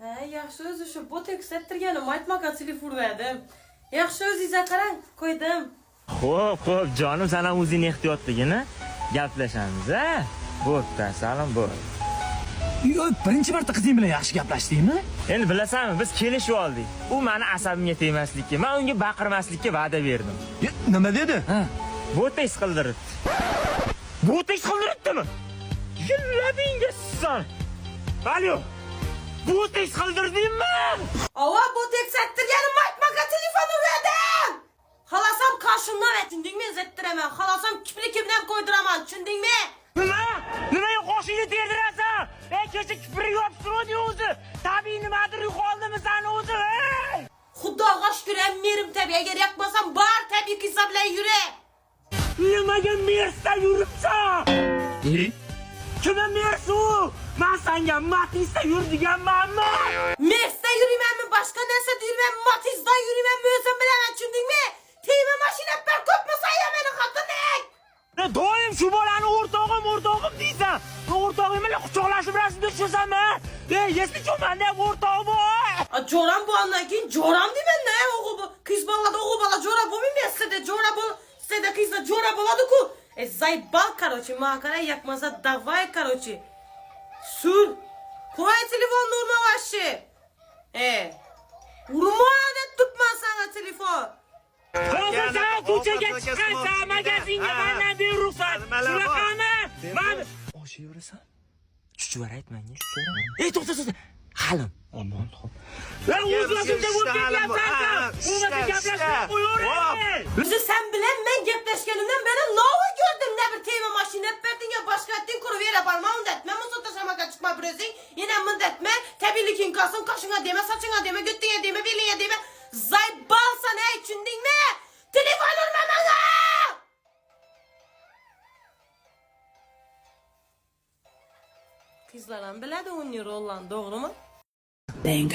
He, yaxshi o'zi shu botoks ettirganim aytmoqqa telefon urdim. Yaxshi o'zingiz qarang, qo'ydim. Xo'p, jonim, sen ham o'zing ehtiyotligini gaplashamiz, a? Bo'pti, salom bo'l. Yo, birinchi marta qizing bilan yaxshi gaplashdingmi? Endi bilasanmi, biz kelishib oldik. U meni asabimga tegmaslikka, men unga baqirmaslikka va'da berdim. Nima dedi? Botoks qildiribdi. Botoks qildiribdimi? Labingga son. Alo. Botoks qildirdingmi? Ava botoks ettirganim aytmoqqa telefon urdim. Xalasam qarshimdan aytdingmi, zettiraman. Xalasam kiplikimdan qo'ydiraman, tushundingmi? Nimaga qoshingni terdirasan? Kecha kiprik yoptirdi o'zi. Tabiiy nimadir yo'qoldimi sen o'zi? Xudoga shukr, merim tabiiy. Agar yoqmasam bar tabiiy qilsa bilan yura. Nimaga Mersda yuribsan? Kimga Mers u? Men senga Matizda yur deganmanmi? Mersda yurmayman, boshqa narsada yurmayman, Matizda yurmayman, o'zim bilaman, tushundingmi? Tema mashina bir ko'pmasa ya meni xotining. Doim shu bolani o'rtog'im deysan. O'rtog'im bilan quchoqlashib rasmga tushasanmi? Esli cho'manda o'rtog' bor. Jo'ram bo'lgandan keyin jo'ram deyman-da, o'g'il qiz bolada o'g'il bola jo'ra bo'lmaymi? Sizda jo'ra bo'l, sizda qizda jo'ra bo'ladi-ku. Zaybal, короче, makara yakmasa davay, короче. Sur. Qo'y telefonni urma vashi. Urma deb tutman sana telefon. Sen ko'chaga chiqqansan, magazinga mendan bir ruxsat. Shunaqami? Men Oshiverasan? chuchvar aytmang, chuchvar. To'xta. Halim. Aman, xo'p. O'zingizda bo'lib ketyapsan. Umuman gaplashib qo'yaver. O'zi sen bilan men gaplashganimdan beri novi ko'rdim. Ne bir tema mashina berding ya boshqa etding, qurib yaparma undat. Men musulta shamaka chiqma birazing. Yana muddatma, tabiiyliking qolsin, qoshingga dema, sochingga dema, göttingga dema, belingga dema. Zaybalsan, ey, tushundingmi? Telefon urma menga! Qizlar ham biladi o'yin rollarni, to'g'rimi? Bang.